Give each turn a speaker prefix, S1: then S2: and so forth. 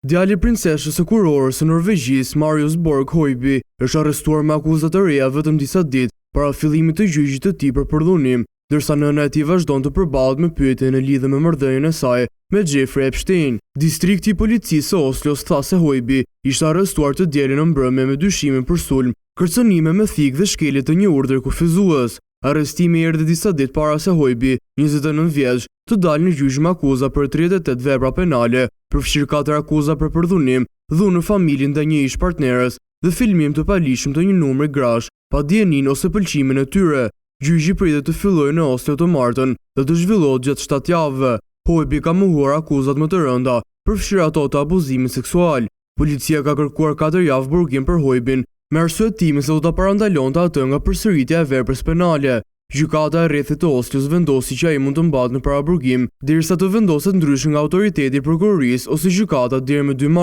S1: Djali i princeshës së kurorës së Norvegjisë, Marius Borg Høiby, është arrestuar me akuza të reja vetëm disa ditë para fillimit të gjyqit të tij për përdhunim, ndërsa nëna e tij vazhdon të përballet me pyetje në lidhje me marrëdhënien e saj me Jeffrey Epstein. Distrikti i policisë së Oslos tha se Høiby ishte arrestuar të dielën në mbrëmje me dyshimin për sulm, kërcënime me thikë dhe shkelje të një urdhri kufizues. Arrestimi erdhi disa ditë para se Høiby, 29 vjeç, të dalë në gjyq me akuza për 38 vepra penale, përfshirë 4 akuza për përdhunim, dhunë në familjen ndaj një ish-partneres dhe filmim të paligjshëm të një numri grash, pa dijenin ose pëlqimin e tyre. Gjyqi pritet të fillojë në Oslo të martën dhe të zhvillohet gjatë 7 javëve. Høiby ka mohuar akuzat më të rënda, përfshirë ato të abuzimit seksual. Policia ka kërkuar 4 javë burgim për Høibyn, me arsye se do ta parandalonte atë nga përsëritja e veprës penale. Gjykata e rrethit të Oslos vendosi që ai mund të mbahet në paraburgim derisa të vendoset ndryshe nga autoriteti i prokurorisë ose gjykata deri më 2 mars.